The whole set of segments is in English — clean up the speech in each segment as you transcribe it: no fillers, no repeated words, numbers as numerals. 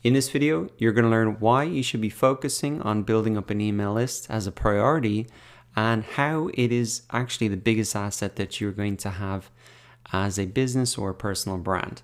In this video, you're going to learn why you should be focusing on building up an email list as a priority and how it is actually the biggest asset that you're going to have as a business or a personal brand.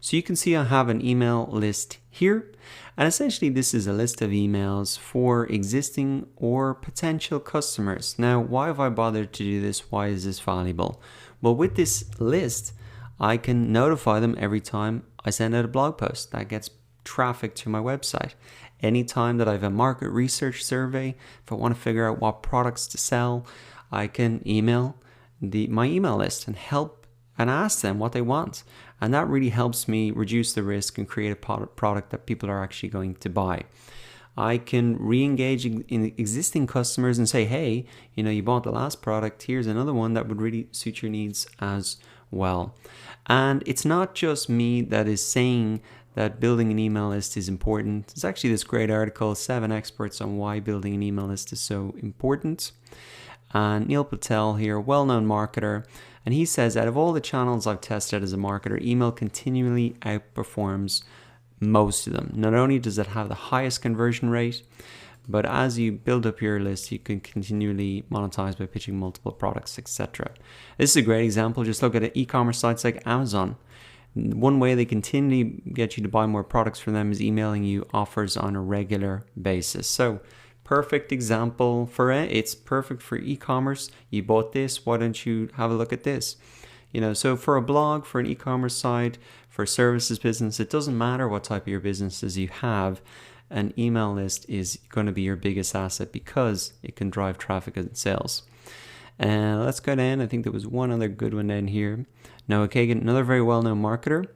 So you can see I have an email list here, and essentially this is a list of emails for existing or potential customers. Now, why have I bothered to do this? Why is this valuable? Well, with this list, I can notify them every time I send out a blog post that gets traffic to my website. Anytime that I have a market research survey, if I want to figure out what products to sell, I can email my email list and help and ask them what they want. And that really helps me reduce the risk and create a product that people are actually going to buy. I can re-engage in existing customers and say, hey, you bought the last product, here's another one that would really suit your needs as well. And it's not just me that is saying that building an email list is important. There's actually this great article, 7 experts on why building an email list is so important. And Neil Patel here, well-known marketer, and he says, out of all the channels I've tested as a marketer, email continually outperforms most of them. Not only does it have the highest conversion rate, but as you build up your list, you can continually monetize by pitching multiple products, etc. This is a great example. Just look at e-commerce sites like Amazon. One way they continually get you to buy more products from them is emailing you offers on a regular basis. So perfect example for it. It's perfect for e-commerce. You bought this, why don't you have a look at this? So for a blog, for an e-commerce site, for a services business, it doesn't matter what type of your businesses you have. An email list is going to be your biggest asset because it can drive traffic and sales. Let's go down. I think there was one other good one down here. Noah Kagan, another very well-known marketer.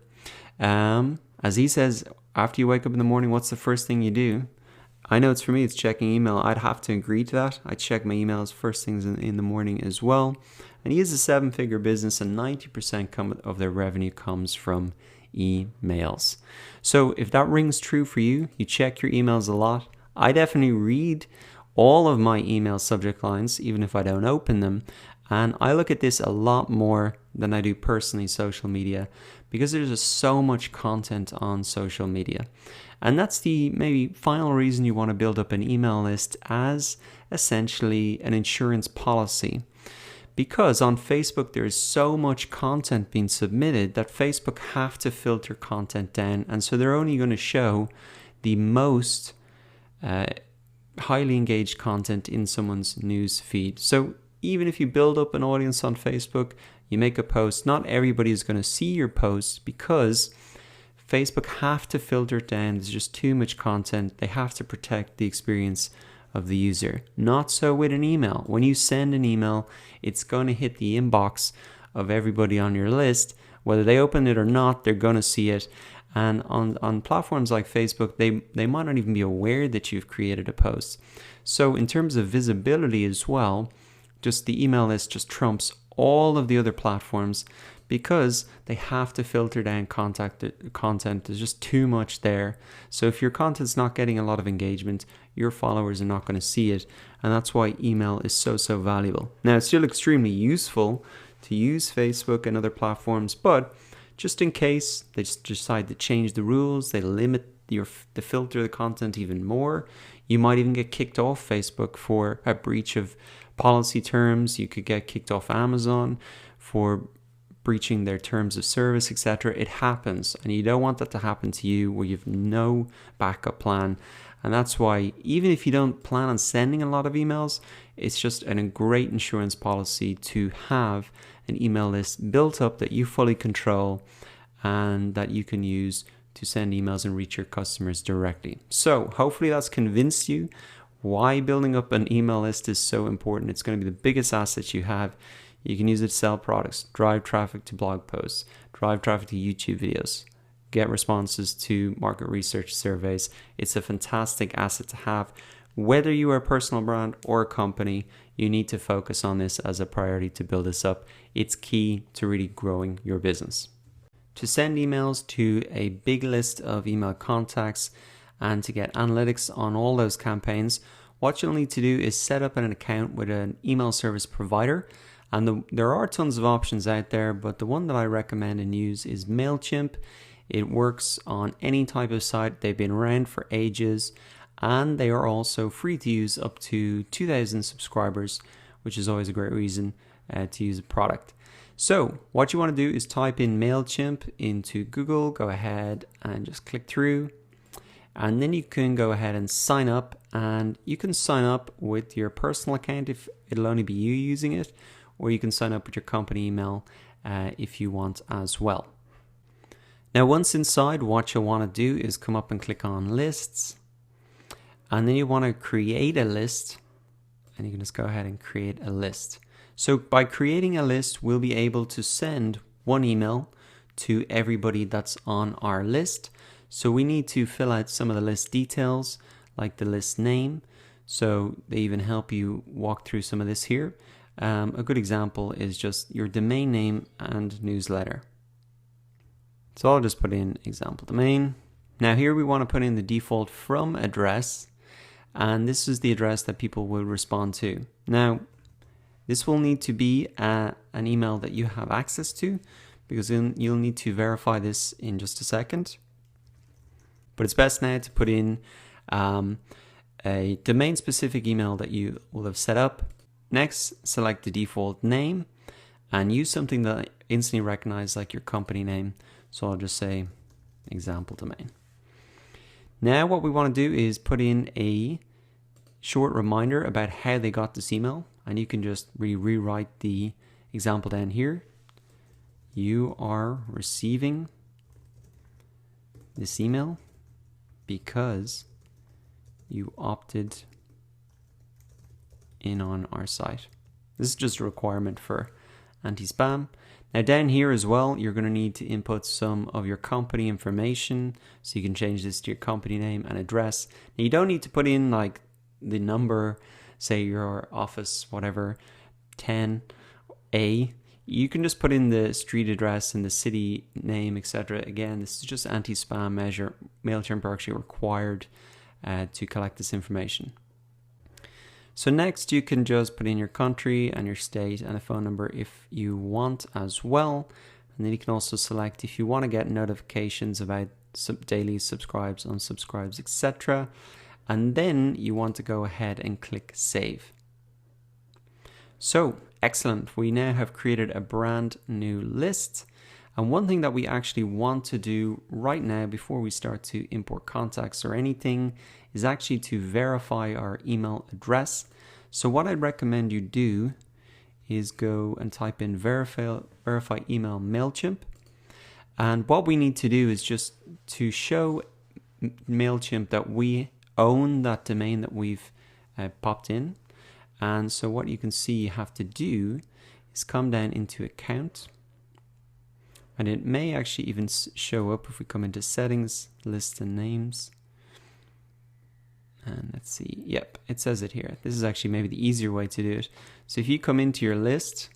As he says, after you wake up in the morning, what's the first thing you do? I know it's for me, it's checking email. I'd have to agree to that. I check my emails first things in the morning as well. And he is a 7-figure business, and 90% of their revenue comes from emails. So if that rings true for you, you check your emails a lot. I definitely read all of my email subject lines, even if I don't open them. And I look at this a lot more than I do personally social media, because there's just so much content on social media. And that's the maybe final reason you want to build up an email list as essentially an insurance policy. Because on Facebook, there is so much content being submitted that Facebook have to filter content down. And so they're only going to show the most highly engaged content in someone's news feed. So even if you build up an audience on Facebook, you make a post, not everybody is going to see your post because Facebook have to filter it down. There's just too much content. They have to protect the experience of the user. Not so with an email. When you send an email, it's going to hit the inbox of everybody on your list. Whether they open it or not, they're going to see it. And on platforms like Facebook, they might not even be aware that you've created a post. So in terms of visibility as well, just the email list just trumps all of the other platforms because they have to filter down content. There's just too much there. So if your content's not getting a lot of engagement, your followers are not going to see it. And that's why email is so valuable. Now, it's still extremely useful to use Facebook and other platforms, but just in case they just decide to change the rules, they limit the filter the content even more, you might even get kicked off Facebook for a breach of policy terms. You could get kicked off Amazon for breaching their terms of service, etc. It happens, and you don't want that to happen to you where you've no backup plan. And that's why even if you don't plan on sending a lot of emails, it's just a great insurance policy to have an email list built up that you fully control and that you can use to send emails and reach your customers directly. So hopefully that's convinced you why building up an email list is so important. It's going to be the biggest asset you have. You can use it to sell products, drive traffic to blog posts, drive traffic to YouTube videos, get responses to market research surveys. It's a fantastic asset to have. Whether you are a personal brand or a company, you need to focus on this as a priority to build this up. It's key to really growing your business. To send emails to a big list of email contacts and to get analytics on all those campaigns, what you'll need to do is set up an account with an email service provider. And there are tons of options out there, but the one that I recommend and use is MailChimp. It works on any type of site. They've been around for ages, and they are also free to use up to 2,000 subscribers, which is always a great reason to use a product. So what you want to do is type in MailChimp into Google, go ahead and just click through, and then you can go ahead and sign up, and you can sign up with your personal account if it'll only be you using it, or you can sign up with your company email if you want as well. Now once inside, what you'll want to do is come up and click on lists, and then you want to create a list, and you can just go ahead and create a list. So by creating a list, we'll be able to send one email to everybody that's on our list. So we need to fill out some of the list details, like the list name. So they even help you walk through some of this here. A good example is just your domain name and newsletter. So I'll just put in example domain. Now here we want to put in the default from address, and this is the address that people will respond to. Now, this will need to be an email that you have access to, because you'll need to verify this in just a second. But it's best now to put in a domain-specific email that you will have set up. Next, select the default name and use something that I instantly recognize, like your company name. So I'll just say example domain. Now what we want to do is put in a short reminder about how they got this email, and you can just rewrite the example down here. You are receiving this email because you opted in on our site. This is just a requirement for anti-spam. Now down here as well, you're going to need to input some of your company information, so you can change this to your company name and address. Now you don't need to put in like the number, say your office, whatever, 10A. You can just put in the street address and the city name, etc. Again, this is just anti-spam measure. MailChimp are actually required to collect this information. So next you can just put in your country and your state and a phone number if you want as well. And then you can also select if you want to get notifications about daily subscribes, unsubscribes, etc. And then you want to go ahead and click save. So excellent, we now have created a brand new list. And one thing that we actually want to do right now before we start to import contacts or anything is actually to verify our email address. So what I'd recommend you do is go and type in verify email MailChimp. And what we need to do is just to show MailChimp that we own that domain that we've popped in. And so what you can see you have to do is come down into account, and it may actually even show up if we come into settings, list and names. And let's see, yep, it says it here. This is actually maybe the easier way to do it. So if you come into your list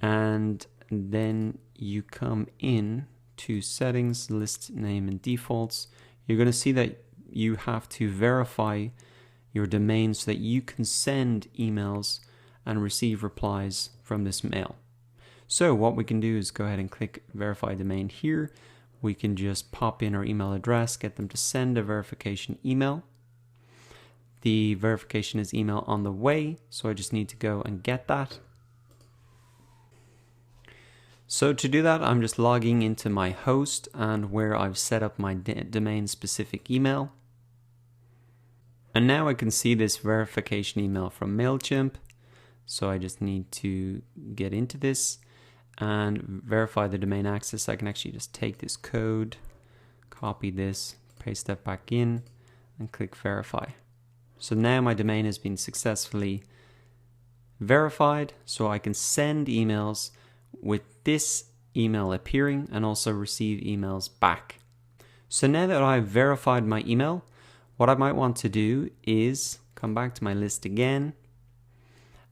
and then you come in to settings, list name and defaults, you're going to see that you have to verify your domain so that you can send emails and receive replies from this mail. So what we can do is go ahead and click verify domain here. We can just pop in our email address, get them to send a verification email. The verification is email on the way, so I just need to go and get that. So to do that, I'm just logging into my host and where I've set up my domain specific email. And now I can see this verification email from MailChimp. So I just need to get into this and verify the domain access. I can actually just take this code, copy this, paste that back in, and click verify. So now my domain has been successfully verified, so I can send emails with this email appearing and also receive emails back. So now that I've verified my email, what I might want to do is come back to my list again,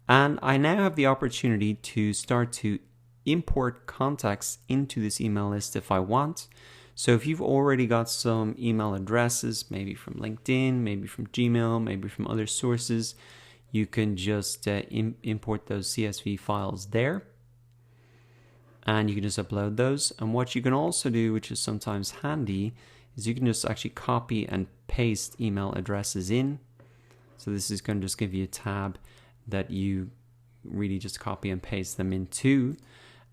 and I now have the opportunity to start to import contacts into this email list if I want. So if you've already got some email addresses, maybe from LinkedIn, maybe from Gmail, maybe from other sources, you can just import those CSV files there. and you can just upload those. And what you can also do, which is sometimes handy, is you can just actually copy and paste email addresses in. So this is going to just give you a tab that you really just copy and paste them into.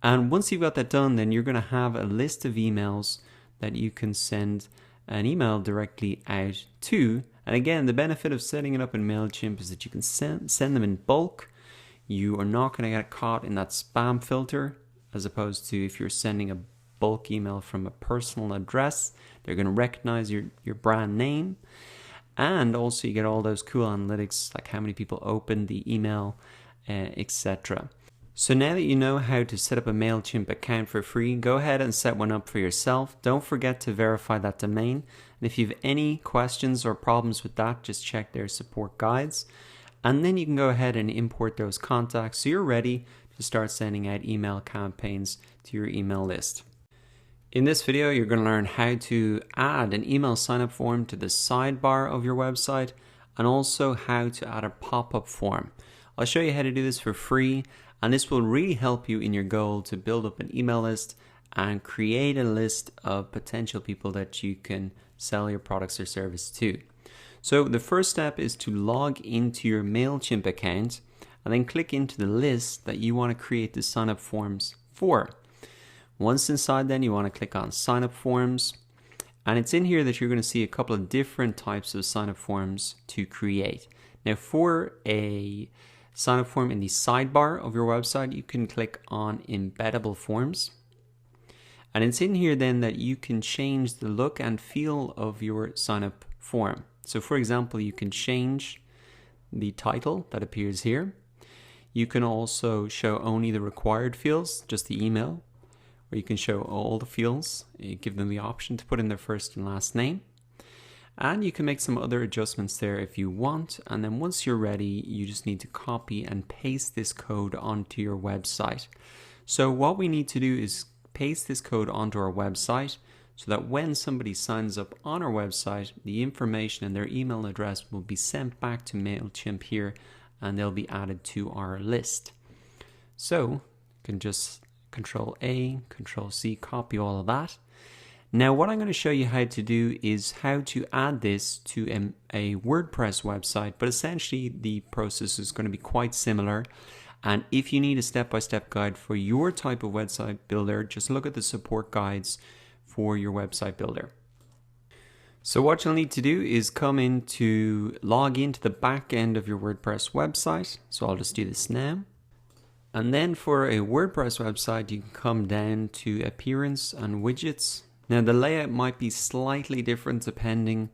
And once you've got that done, then you're going to have a list of emails that you can send an email directly out to. And again, the benefit of setting it up in MailChimp is that you can send them in bulk. You are not going to get caught in that spam filter, as opposed to if you're sending a bulk email from a personal address, they're going to recognize your brand name. And also you get all those cool analytics, like how many people opened the email, etc. So now that you know how to set up a MailChimp account for free, go ahead and set one up for yourself. Don't forget to verify that domain. And if you have any questions or problems with that, just check their support guides. And then you can go ahead and import those contacts so you're ready to start sending out email campaigns to your email list. In this video, you're going to learn how to add an email sign-up form to the sidebar of your website, and also how to add a pop-up form. I'll show you how to do this for free, and this will really help you in your goal to build up an email list and create a list of potential people that you can sell your products or service to. So the first step is to log into your MailChimp account and then click into the list that you want to create the sign-up forms for. Once inside, then you want to click on sign up forms, and it's in here that you're going to see a couple of different types of sign up forms to create. Now for a sign up form in the sidebar of your website, you can click on embeddable forms, and it's in here then that you can change the look and feel of your sign up form. So for example, you can change the title that appears here. You can also show only the required fields, just the email. Or you can show all the fields. You give them the option to put in their first and last name. And you can make some other adjustments there if you want. And then once you're ready, you just need to copy and paste this code onto your website. So what we need to do is paste this code onto our website so that when somebody signs up on our website, the information and their email address will be sent back to MailChimp here, and they'll be added to our list. So you can just Control A, Control C, copy all of that. Now what I'm going to show you how to do is how to add this to a WordPress website, but essentially the process is going to be quite similar. And if you need a step-by-step guide for your type of website builder, just look at the support guides for your website builder. So what you'll need to do is come in to log into the back end of your WordPress website. So I'll just do this now. And then for a WordPress website, you can come down to Appearance and Widgets. Now the layout might be slightly different depending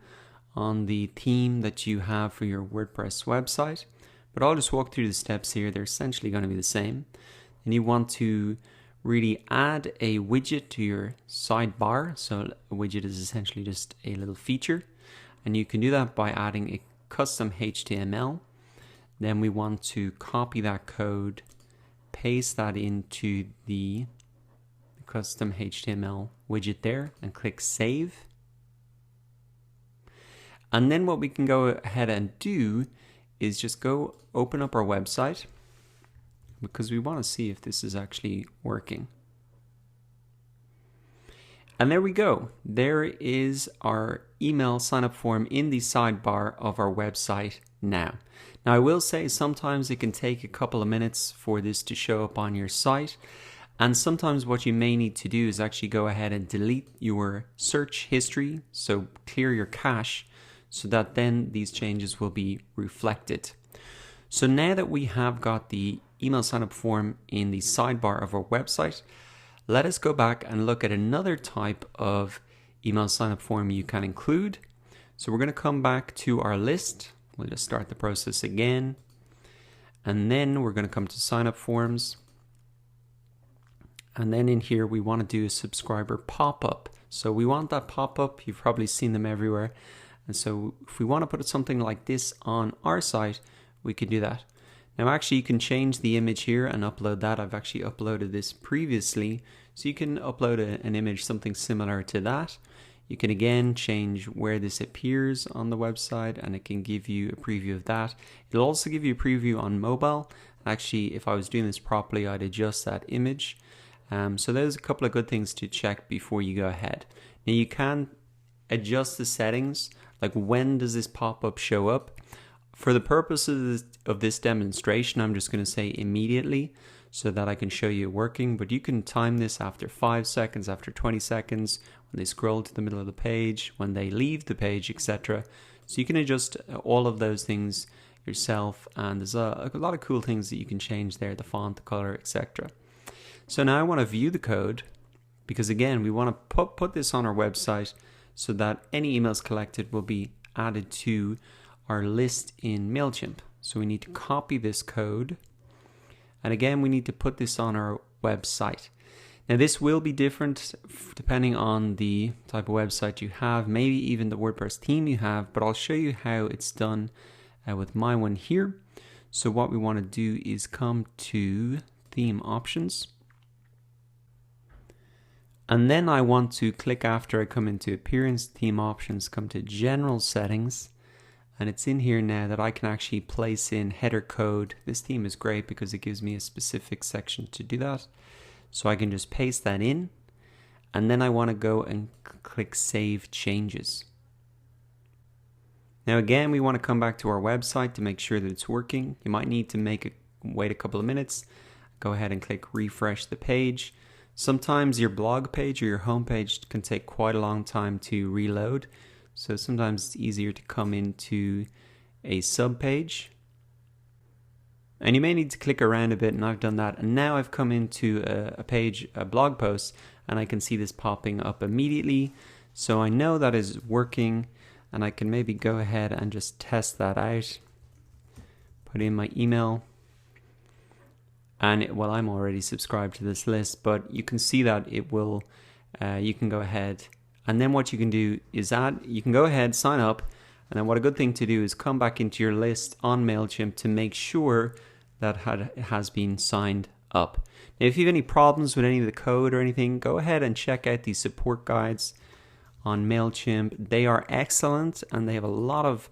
on the theme that you have for your WordPress website, but I'll just walk through the steps here. They're essentially going to be the same. And you want to really add a widget to your sidebar. So a widget is essentially just a little feature, and you can do that by adding a custom HTML. Then we want to copy that code, paste that into the custom HTML widget there, and click Save. And then what we can go ahead and do is just go open up our website, because we want to see if this is actually working. And there we go. There is our email sign-up form in the sidebar of our website now. Now I will say sometimes it can take a couple of minutes for this to show up on your site. And sometimes what you may need to do is actually go ahead and delete your search history, so clear your cache, so that then these changes will be reflected. So now that we have got the email sign-up form in the sidebar of our website, let us go back and look at another type of email sign-up form you can include. So we're going to come back to our list. We'll just start the process again. And then we're going to come to sign-up forms. And then in here, we want to do a subscriber pop-up. So we want that pop-up. You've probably seen them everywhere. And so if we want to put something like this on our site, we could do that. Now actually you can change the image here and upload that. I've actually uploaded this previously. So you can upload an image, something similar to that. You can again change where this appears on the website, and it can give you a preview of that. It'll also give you a preview on mobile. Actually, if I was doing this properly, I'd adjust that image So there's a couple of good things to check before you go ahead. Now you can adjust the settings, like when does this pop-up show up. For the purposes of this demonstration, I'm just going to say immediately so that I can show you working, but you can time this after 5 seconds, after 20 seconds, when they scroll to the middle of the page, when they leave the page, etc. So you can adjust all of those things yourself, and there's a lot of cool things that you can change there, the font, the color, etc. So now I want to view the code, because again, we want to put this on our website so that any emails collected will be added to our list in MailChimp. So we need to copy this code, and again, we need to put this on our website. Now this will be different depending on the type of website you have, maybe even the WordPress theme you have, but I'll show you how it's done with my one here. So what we want to do is come to theme options, and then I want to click, after I come into appearance, theme options, come to general settings, and it's in here now that I can actually place in header code. This theme is great because it gives me a specific section to do that. So I can just paste that in, and then I want to go and click Save Changes. Now again, we want to come back to our website to make sure that it's working. You might need to wait a couple of minutes. Go ahead and click Refresh the page. Sometimes your blog page or your home page can take quite a long time to reload. So sometimes it's easier to come into a sub page. And you may need to click around a bit, and I've done that. And now I've come into a page, a blog post, and I can see this popping up immediately. So I know that is working, and I can maybe go ahead and just test that out. Put in my email. And well, I'm already subscribed to this list, but you can see that it will, you can go ahead. And then what you can do is you can go ahead, sign up. And then what a good thing to do is come back into your list on MailChimp to make sure that it has been signed up. Now, if you have any problems with any of the code or anything, go ahead and check out these support guides on MailChimp. They are excellent, and they have a lot of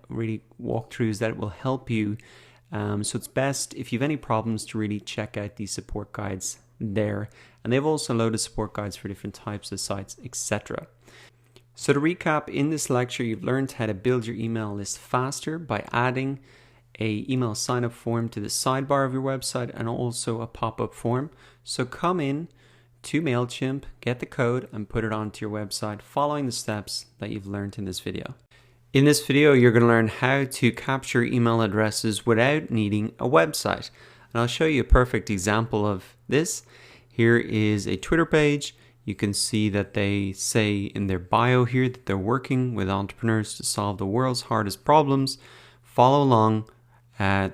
really walkthroughs that will help you. So it's best, if you have any problems, to really check out these support guides there. And they've also loaded support guides for different types of sites, etc. So to recap, in this lecture, you've learned how to build your email list faster by adding a email sign-up form to the sidebar of your website, and also a pop-up form. So come in to MailChimp, get the code, and put it onto your website following the steps that you've learned in this video. In this video, you're going to learn how to capture email addresses without needing a website. And I'll show you a perfect example of this. Here is a Twitter page. You can see that they say in their bio here that they're working with entrepreneurs to solve the world's hardest problems. Follow along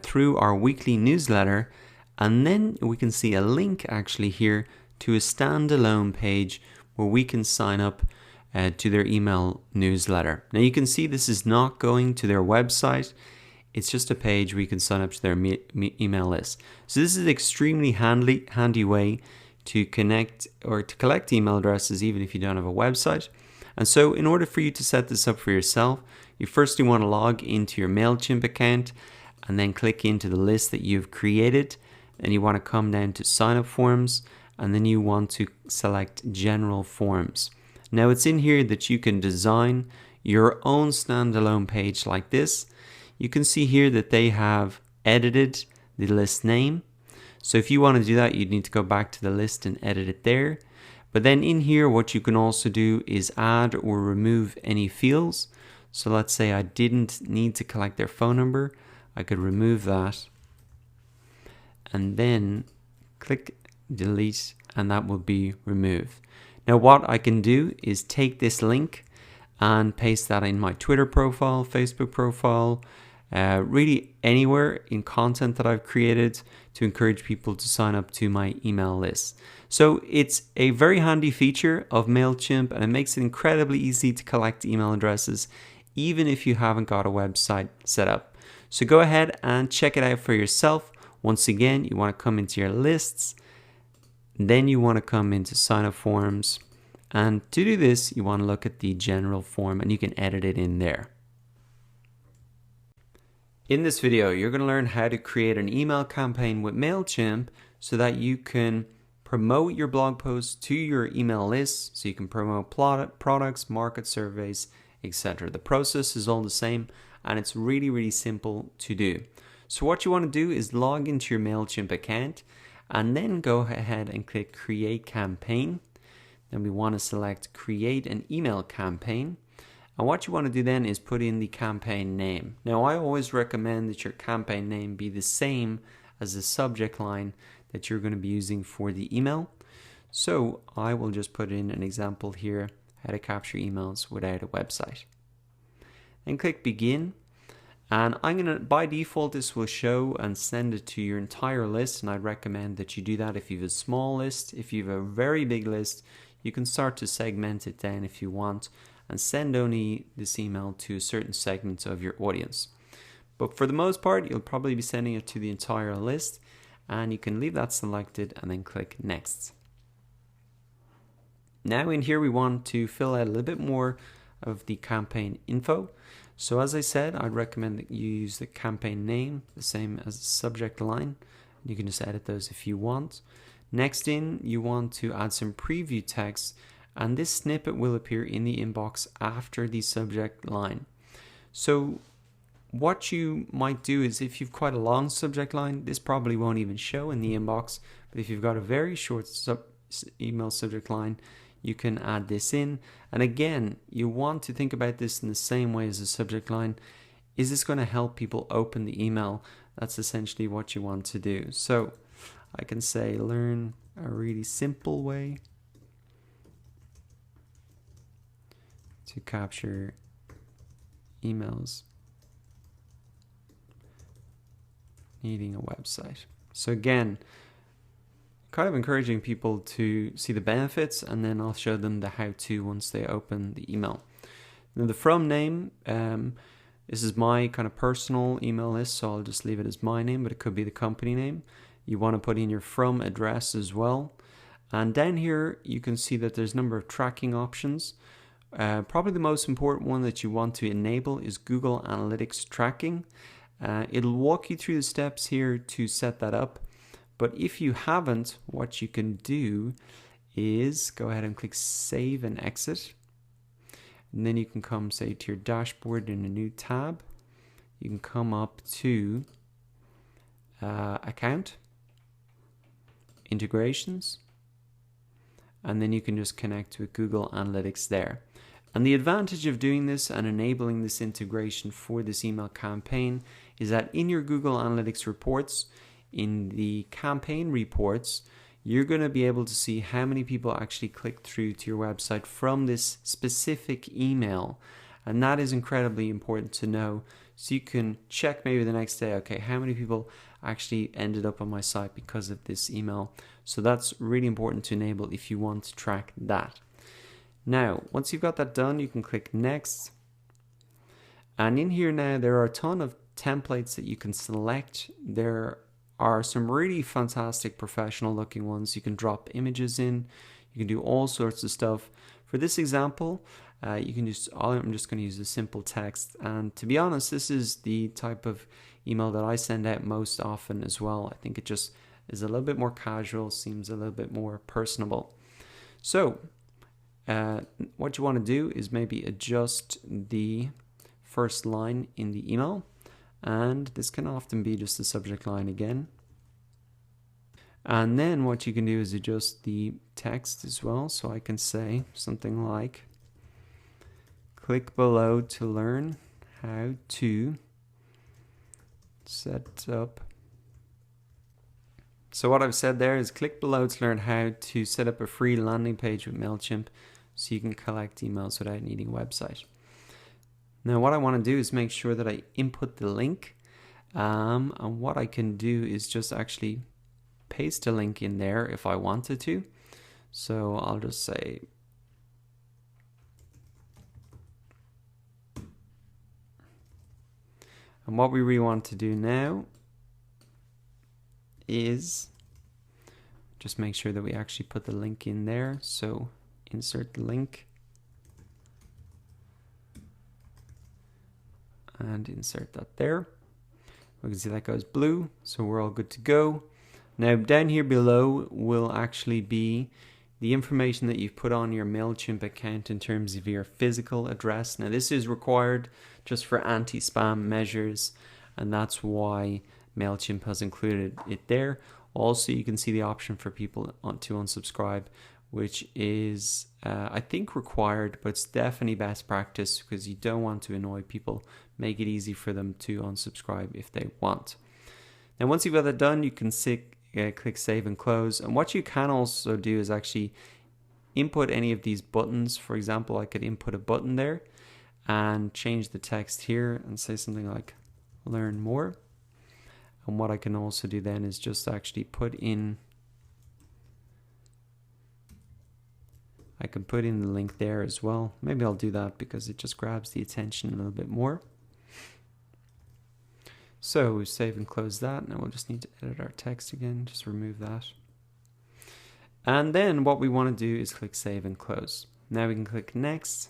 through our weekly newsletter, and then we can see a link actually here to a standalone page where we can sign up to their email newsletter. Now you can see this is not going to their website. It's just a page where you can sign up to their email list. So this is an extremely handy way to connect or to collect email addresses even if you don't have a website. And so in order for you to set this up for yourself, you firstly want to log into your MailChimp account and then click into the list that you've created. And you want to come down to sign up forms, and then you want to select general forms. Now it's in here that you can design your own standalone page like this. You can see here that they have edited the list name. So if you want to do that, you'd need to go back to the list and edit it there. But then in here, what you can also do is add or remove any fields. So let's say I didn't need to collect their phone number. I could remove that and then click delete, and that will be removed. Now what I can do is take this link and paste that in my Twitter profile, Facebook profile, really anywhere in content that I've created to encourage people to sign up to my email list. So it's a very handy feature of MailChimp, and it makes it incredibly easy to collect email addresses even if you haven't got a website set up. So go ahead and check it out for yourself. Once again, you want to come into your lists, then you want to come into sign up forms, and to do this you want to look at the general form, and you can edit it in there. In this video, you're going to learn how to create an email campaign with MailChimp so that you can promote your blog posts to your email list, so you can promote products, market surveys, etc. The process is all the same, and it's really, really simple to do. So what you want to do is log into your MailChimp account and then go ahead and click Create Campaign. Then we want to select Create an Email Campaign. And what you want to do then is put in the campaign name. Now, I always recommend that your campaign name be the same as the subject line that you're going to be using for the email. So I will just put in an example here, how to capture emails without a website. Then click Begin. And I'm going to, by default, this will show and send it to your entire list. And I'd recommend that you do that if you have a small list. If you have a very big list, you can start to segment it down if you want and send only this email to a certain segment of your audience. But for the most part, you'll probably be sending it to the entire list, and you can leave that selected and then click Next. Now in here, we want to fill out a little bit more of the campaign info. So as I said, I'd recommend that you use the campaign name, the same as the subject line. You can just edit those if you want. Next in, you want to add some preview text, and this snippet will appear in the inbox after the subject line. So what you might do is, if you've quite a long subject line, this probably won't even show in the inbox. But if you've got a very short email subject line, you can add this in. And again, you want to think about this in the same way as the subject line. Is this going to help people open the email? That's essentially what you want to do. So I can say, learn a really simple way to capture emails needing a website. So again, kind of encouraging people to see the benefits, and then I'll show them the how-to once they open the email. Now the from name, this is my kind of personal email list, so I'll just leave it as my name, but it could be the company name. You want to put in your from address as well. And down here, you can see that there's a number of tracking options. Probably the most important one that you want to enable is Google Analytics tracking. It'll walk you through the steps here to set that up. But if you haven't, what you can do is go ahead and click Save and Exit. And then you can come, say, to your dashboard in a new tab. You can come up to Account, Integrations, and then you can just connect with Google Analytics there. And the advantage of doing this and enabling this integration for this email campaign is that in your Google Analytics reports, in the campaign reports, you're going to be able to see how many people actually clicked through to your website from this specific email. And that is incredibly important to know. So you can check maybe the next day, okay, how many people actually ended up on my site because of this email. So that's really important to enable if you want to track that. Now, once you've got that done, you can click Next. And in here now, there are a ton of templates that you can select. There are some really fantastic professional looking ones. You can drop images in. You can do all sorts of stuff. For this example, you can just, I'm just going to use a simple text. And to be honest, this is the type of email that I send out most often as well. I think it just is a little bit more casual, seems a little bit more personable. So what you want to do is maybe adjust the first line in the email. And this can often be just the subject line again. And then what you can do is adjust the text as well. So I can say something like, click below to learn how to set up. So what I've said there is click below to learn how to set up a free landing page with MailChimp so you can collect emails without needing a website. Now what I want to do is make sure that I input the link, and what I can do is just actually paste a link in there if I wanted to. So I'll just say and what we really want to do now is just make sure that we actually put the link in there. So insert the link and insert that there. We can see that goes blue, so we're all good to go. Now down here below will actually be the information that you've put on your MailChimp account in terms of your physical address. Now this is required just for anti-spam measures, and that's why MailChimp has included it there. Also, you can see the option for people to unsubscribe, which is I think required, but it's definitely best practice because you don't want to annoy people. Make it easy for them to unsubscribe if they want. Now once you've got that done, you can click save and close. And what you can also do is actually input any of these buttons. For example, I could input a button there and change the text here and say something like learn more. And what I can also do then is just actually put in, I can put in the link there as well. Maybe I'll do that because it just grabs the attention a little bit more. So save and close that. Now we'll just need to edit our text again, just remove that. And then what we want to do is click save and close. Now we can click next.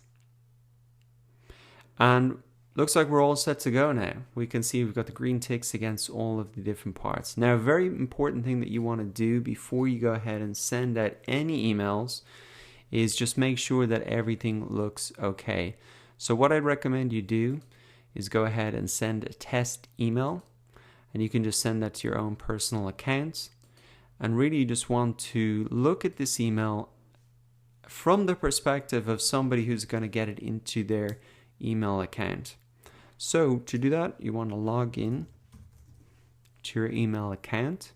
And looks like we're all set to go now. We can see we've got the green ticks against all of the different parts. Now a very important thing that you want to do before you go ahead and send out any emails is just make sure that everything looks okay. So what I'd recommend you do is go ahead and send a test email, and you can just send that to your own personal account. And really you just want to look at this email from the perspective of somebody who's going to get it into their email account. So to do that, you want to log in to your email account.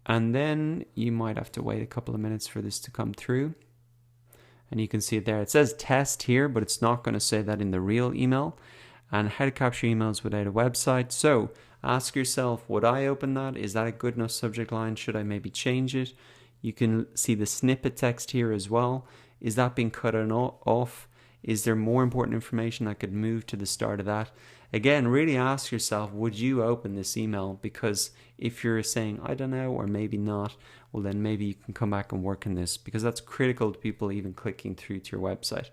And then you might have to wait a couple of minutes for this to come through. And you can see it there. It says test here, but it's not going to say that in the real email. And how to capture emails without a website. So ask yourself, would I open that? Is that a good enough subject line? Should I maybe change it? You can see the snippet text here as well. Is that being cut off? Is there more important information that could move to the start of that? Again, really ask yourself, would you open this email? Because if you're saying, I don't know, or maybe not, well then maybe you can come back and work on this, because that's critical to people even clicking through to your website.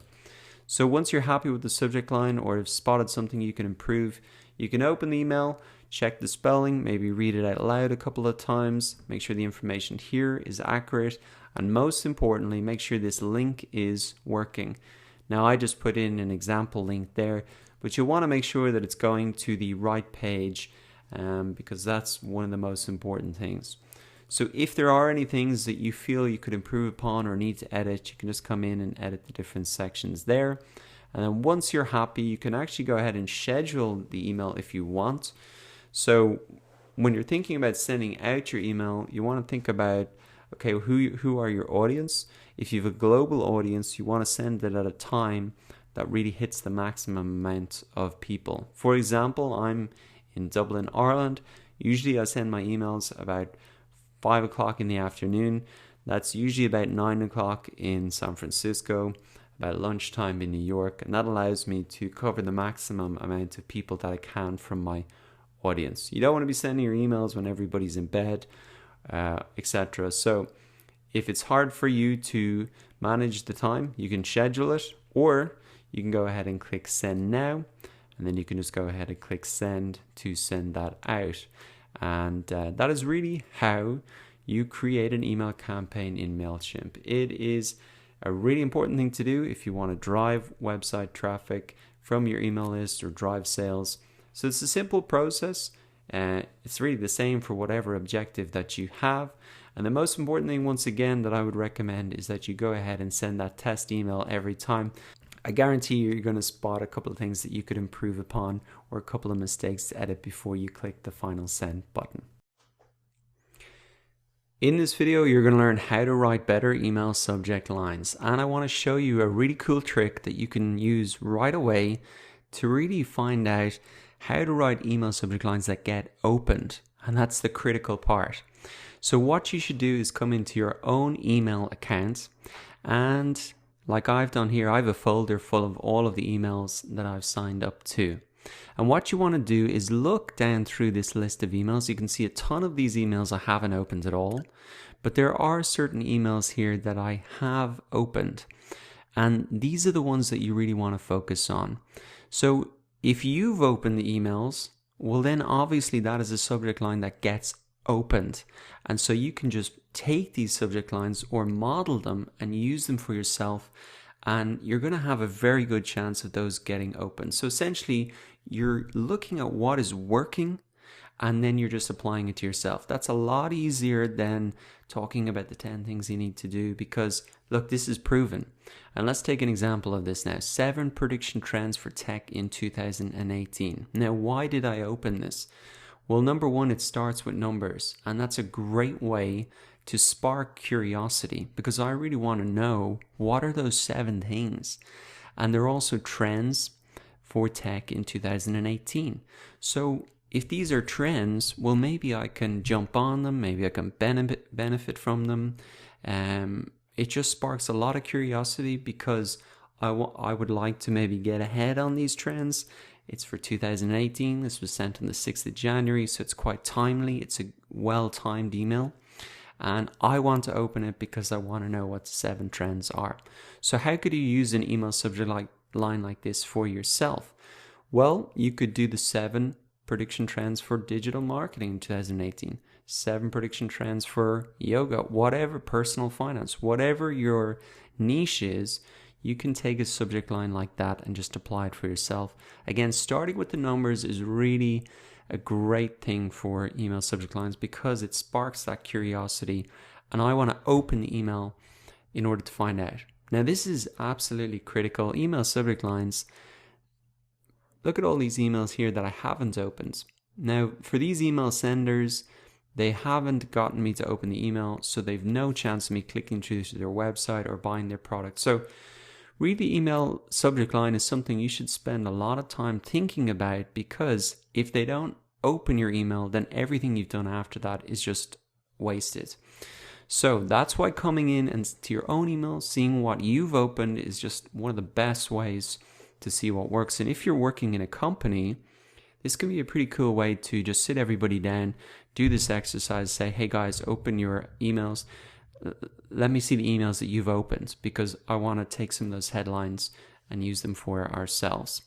So once you're happy with the subject line or have spotted something you can improve, you can open the email, check the spelling, maybe read it out loud a couple of times, make sure the information here is accurate, and most importantly, make sure this link is working. Now I just put in an example link there, but you want to make sure that it's going to the right page because that's one of the most important things. So if there are any things that you feel you could improve upon or need to edit, you can just come in and edit the different sections there. And then once you're happy, you can actually go ahead and schedule the email if you want. So when you're thinking about sending out your email, you want to think about, okay, who are your audience? If you have a global audience, you want to send it at a time that really hits the maximum amount of people. For example, I'm in Dublin, Ireland. Usually I send my emails about 5 o'clock in the afternoon. That's usually about 9 o'clock in San Francisco, about lunchtime in New York, and that allows me to cover the maximum amount of people that I can from my audience. You don't want to be sending your emails when everybody's in bed, etc. So if it's hard for you to manage the time, you can schedule it, or you can go ahead and click send now, and then you can just go ahead and click send to send that out. And that is really how you create an email campaign in MailChimp. It is a really important thing to do if you want to drive website traffic from your email list or drive sales. So it's a simple process. It's really the same for whatever objective that you have. And the most important thing, once again, that I would recommend is that you go ahead and send that test email every time. I guarantee you're going to spot a couple of things that you could improve upon or a couple of mistakes to edit before you click the final send button. In this video, you're going to learn how to write better email subject lines. And I want to show you a really cool trick that you can use right away to really find out how to write email subject lines that get opened. And that's the critical part. So what you should do is come into your own email account, and like I've done here, I have a folder full of all of the emails that I've signed up to. And what you want to do is look down through this list of emails. You can see a ton of these emails I haven't opened at all, but there are certain emails here that I have opened. And these are the ones that you really want to focus on. So if you've opened the emails, well then obviously that is a subject line that gets opened. And so you can just take these subject lines or model them and use them for yourself, and you're going to have a very good chance of those getting open. So essentially you're looking at what is working and then you're just applying it to yourself. That's a lot easier than talking about the 10 things you need to do, because look, this is proven. And let's take an example of this now. 7 prediction trends for tech in 2018. Now, why did I open this? Well, number one, it starts with numbers, and that's a great way to spark curiosity, because I really want to know what are those 7 things. And they're also trends for tech in 2018. So if these are trends, well, maybe I can jump on them, maybe I can benefit from them. It just sparks a lot of curiosity, because I would like to maybe get ahead on these trends. It's for 2018. This was sent on the 6th of January, so it's quite timely. It's a well-timed email. And I want to open it because I want to know what the 7 trends are. So how could you use an email subject line like this for yourself? Well, you could do the 7 prediction trends for digital marketing in 2018, 7 prediction trends for yoga, whatever, personal finance, whatever your niche is, you can take a subject line like that and just apply it for yourself. Again, starting with the numbers is really a great thing for email subject lines, because it sparks that curiosity, and I want to open the email in order to find out. Now, this is absolutely critical. Email subject lines, look at all these emails here that I haven't opened. Now, for these email senders, they haven't gotten me to open the email, so they've no chance of me clicking through to their website or buying their product. So really, email subject line is something you should spend a lot of time thinking about, because if they don't open your email, then everything you've done after that is just wasted. So that's why coming in and to your own email, seeing what you've opened is just one of the best ways to see what works. And if you're working in a company, this can be a pretty cool way to just sit everybody down, do this exercise, say, hey guys, open your emails. Let me see the emails that you've opened, because I want to take some of those headlines and use them for ourselves.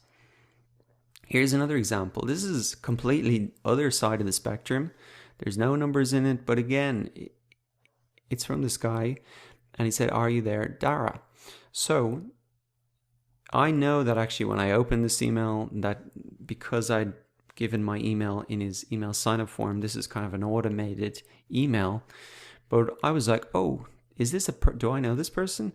Here's another example. This is completely other side of the spectrum. There's no numbers in it, but again, it's from this guy, and he said, are you there, Dara? So I know that actually when I opened this email, that because I'd given my email in his email sign-up form, this is kind of an automated email. But I was like, oh, is this do I know this person?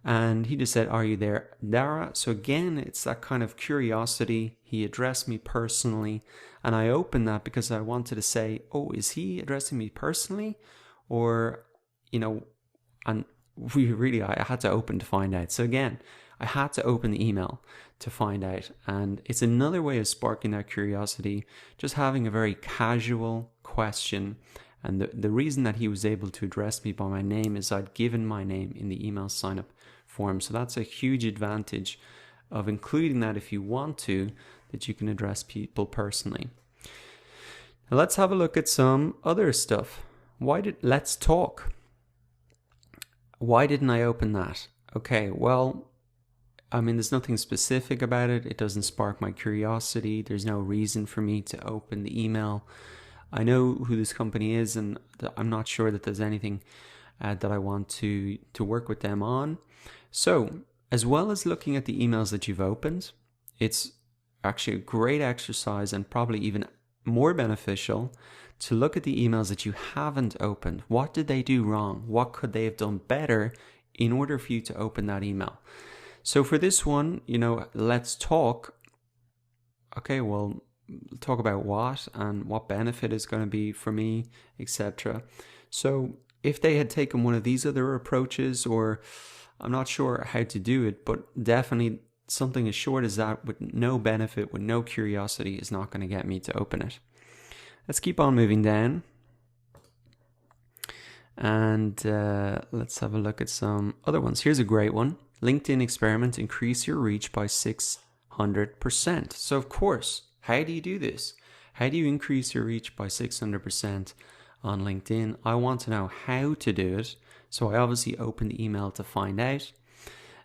And he just said, are you there, Dara? So again, it's that kind of curiosity. He addressed me personally, and I opened that because I wanted to say, oh, is he addressing me personally? Or, and I had to open to find out. So again, I had to open the email to find out. And it's another way of sparking that curiosity, just having a very casual question. And the reason that he was able to address me by my name is I'd given my name in the email sign-up form. So that's a huge advantage of including that if you want to, that you can address people personally. Now let's have a look at some other stuff. Let's talk. Why didn't I open that? Okay, well, there's nothing specific about it. It doesn't spark my curiosity. There's no reason for me to open the email. I know who this company is, and I'm not sure that there's anything that I want to work with them on. So, as well as looking at the emails that you've opened, it's actually a great exercise, and probably even more beneficial, to look at the emails that you haven't opened. What did they do wrong? What could they have done better in order for you to open that email? So for this one, let's talk. Okay, well, talk about what and what benefit is going to be for me, etc. So if they had taken one of these other approaches, or I'm not sure how to do it, but definitely something as short as that with no benefit, with no curiosity, is not going to get me to open it. Let's keep on moving down. And let's have a look at some other ones. Here's a great one. LinkedIn experiment, increase your reach by 600%. So of course, how do you do this? How do you increase your reach by 600% on LinkedIn? I want to know how to do it. So I obviously opened the email to find out.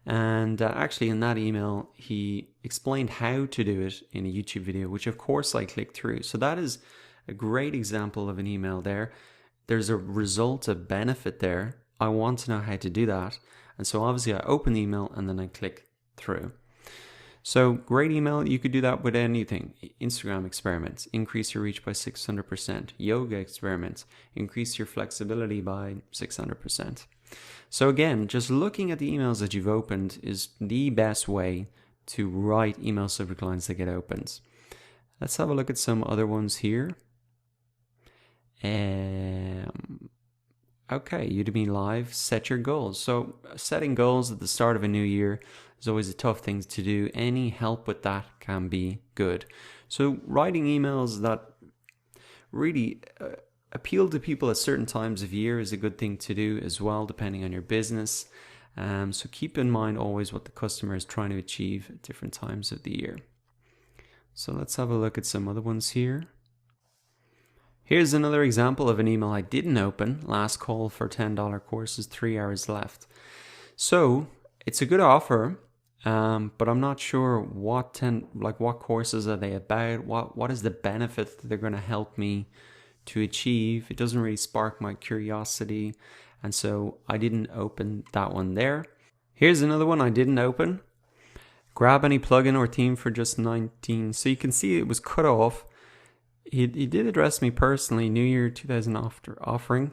And actually in that email, he explained how to do it in a YouTube video, which of course I clicked through. So that is a great example of an email there. There's a result, a benefit there. I want to know how to do that. And so obviously I open the email and then I click through. So great email. You could do that with anything. Instagram experiments, increase your reach by 600%. Yoga experiments, increase your flexibility by 600%. So again, just looking at the emails that you've opened is the best way to write email subject lines that get opened. Let's have a look at some other ones here. Okay, Udemy Live, set your goals. So setting goals at the start of a new year is always a tough thing to do. Any help with that can be good. So writing emails that really appeal to people at certain times of year is a good thing to do as well, depending on your business. So keep in mind always what the customer is trying to achieve at different times of the year. So let's have a look at some other ones here. Here's another example of an email I didn't open. Last call for $10 courses, 3 hours left. So it's a good offer, but I'm not sure what courses are they about? What is the benefit that they're going to help me to achieve? It doesn't really spark my curiosity, and so I didn't open that one there. Here's another one I didn't open. Grab any plugin or theme for just $19. So you can see it was cut off. He did address me personally, New Year 2000 offering.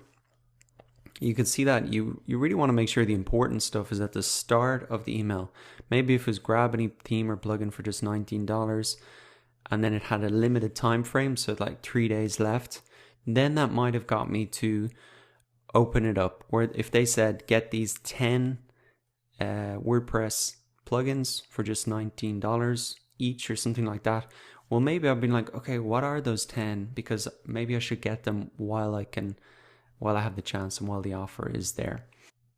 You can see that you really want to make sure the important stuff is at the start of the email. Maybe if it was grab any theme or plugin for just $19 and then it had a limited time frame, so like 3 days left, then that might have got me to open it up. Or if they said get these 10 WordPress plugins for just $19 each or something like that, well, maybe I've been like, okay, what are those 10? Because maybe I should get them while I have the chance and while the offer is there.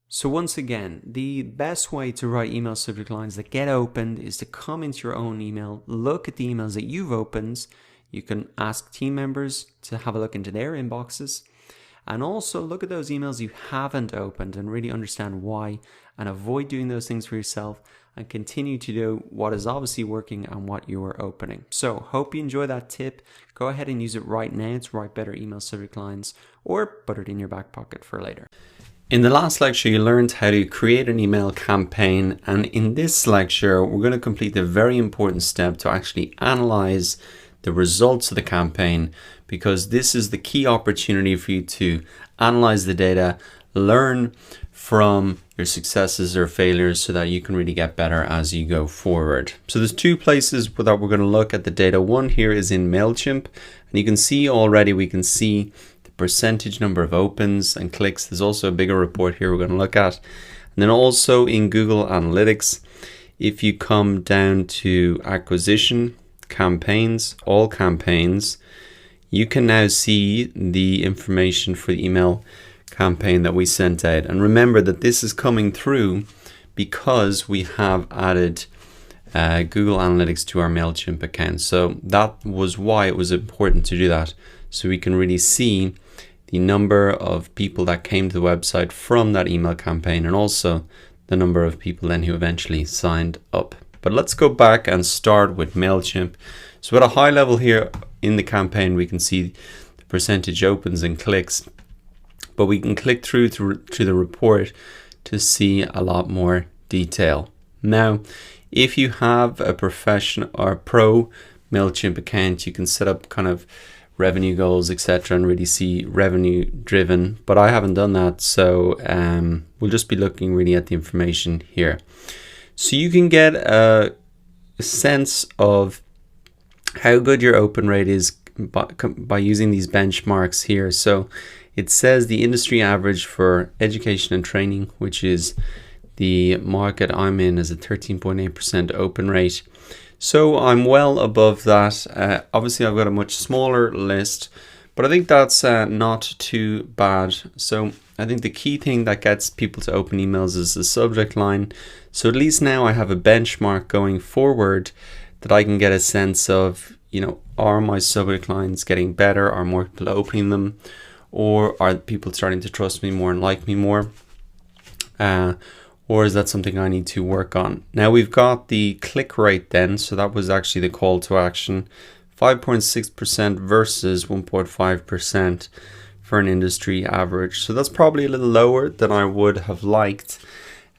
So once again, the best way to write email subject lines that get opened is to come into your own email, look at the emails that you've opened. You can ask team members to have a look into their inboxes, and also look at those emails you haven't opened and really understand why, and avoid doing those things for yourself and continue to do what is obviously working and what you are opening. So hope you enjoy that tip. Go ahead and use it right now to write better email subject lines, or put it in your back pocket for later. In the last lecture, you learned how to create an email campaign, and in this lecture, we're going to complete the very important step to actually analyze the results of the campaign, because this is the key opportunity for you to analyze the data, learn from your successes or failures so that you can really get better as you go forward. So there's two places that we're going to look at the data. One here is in MailChimp, and you can see already, we can see the percentage number of opens and clicks. There's also a bigger report here we're going to look at. And then also in Google Analytics, if you come down to acquisition, campaigns, all campaigns, you can now see the information for the email campaign that we sent out. And remember that this is coming through because we have added Google Analytics to our MailChimp account. So that was why it was important to do that, so we can really see the number of people that came to the website from that email campaign, and also the number of people then who eventually signed up. But let's go back and start with MailChimp. So at a high level here in the campaign, we can see the percentage opens and clicks, but we can click through to the report to see a lot more detail. Now, if you have a professional or pro MailChimp account, you can set up kind of revenue goals, etc., and really see revenue driven, but I haven't done that, so we'll just be looking really at the information here. So you can get a sense of how good your open rate is by using these benchmarks here. So it says the industry average for education and training, which is the market I'm in, is a 13.8% open rate. So I'm well above that. Obviously I've got a much smaller list, but I think that's not too bad. So I think the key thing that gets people to open emails is the subject line. So at least now I have a benchmark going forward that I can get a sense of, are my subject lines getting better? Are more people opening them? Or are people starting to trust me more and like me more? or is that something I need to work on? Now we've got the click rate then, so that was actually the call to action, 5.6% versus 1.5% for an industry average. So that's probably a little lower than I would have liked.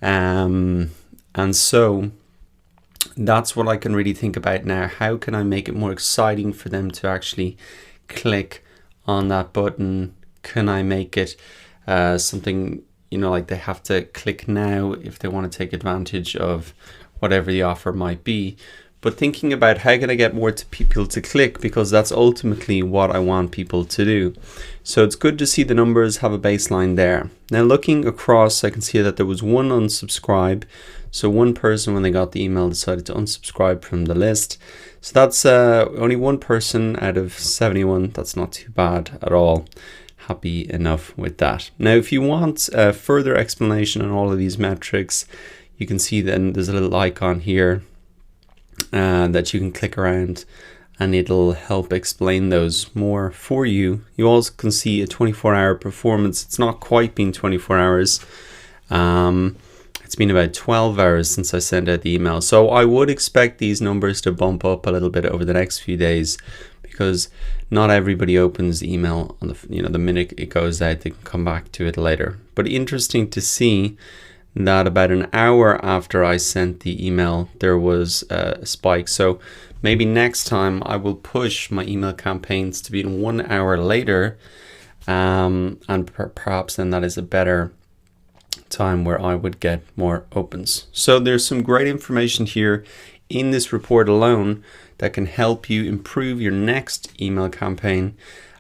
And so that's what I can really think about now. How can I make it more exciting for them to actually click on that button? Can I make it something, like they have to click now if they want to take advantage of whatever the offer might be? But thinking about how can I get more people to click, because that's ultimately what I want people to do. So it's good to see the numbers have a baseline there. Now looking across, I can see that there was one unsubscribe. So one person, when they got the email, decided to unsubscribe from the list. So that's only one person out of 71. That's not too bad at all. Happy enough with that. Now, if you want further explanation on all of these metrics, you can see then there's a little icon here that you can click around, and it'll help explain those more for you. You also can see a 24-hour performance. It's not quite been 24 hours. It's been about 12 hours since I sent out the email. So I would expect these numbers to bump up a little bit over the next few days, because not everybody opens the email on the minute it goes out. They can come back to it later. But interesting to see that about an hour after I sent the email, there was a spike. So maybe next time I will push my email campaigns to be in 1 hour later, and perhaps then that is a better time where I would get more opens. So there's some great information here in this report alone that can help you improve your next email campaign,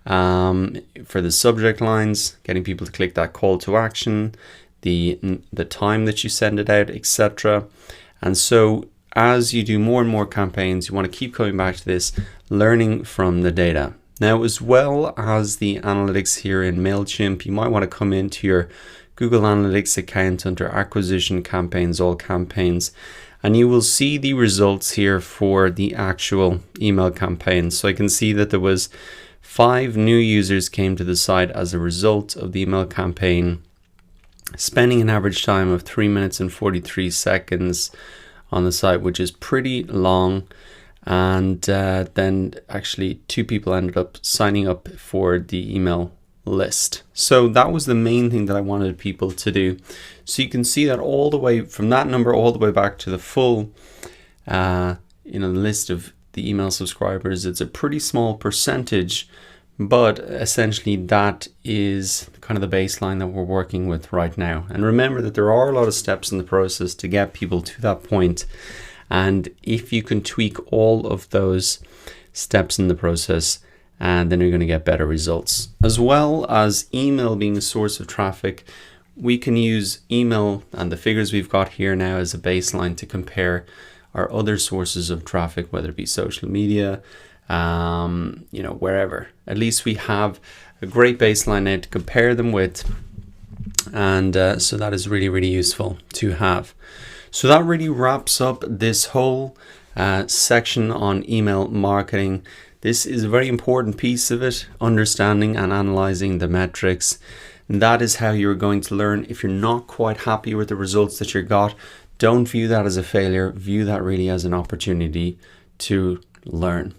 for the subject lines, getting people to click that call to action, the time that you send it out, etc. And so as you do more and more campaigns, you want to keep coming back to this, learning from the data. Now, as well as the analytics here in MailChimp, you might want to come into your Google Analytics account under acquisition campaigns, all campaigns, and you will see the results here for the actual email campaign. So I can see that there was 5 new users came to the site as a result of the email campaign, spending an average time of 3 minutes and 43 seconds on the site, which is pretty long. And then actually 2 people ended up signing up for the email list. So that was the main thing that I wanted people to do. So you can see that all the way from that number all the way back to the full list of the email subscribers. It's a pretty small percentage, but essentially that is kind of the baseline that we're working with right now. And remember that there are a lot of steps in the process to get people to that point. And if you can tweak all of those steps in the process, and then you're going to get better results. As well as email being a source of traffic, we can use email and the figures we've got here now as a baseline to compare our other sources of traffic, whether it be social media, wherever. At least we have a great baseline now to compare them with. And so that is really, really useful to have. So that really wraps up this whole section on email marketing. This is a very important piece of it, understanding and analyzing the metrics. And that is how you're going to learn. If you're not quite happy with the results that you got, don't view that as a failure. View that really as an opportunity to learn.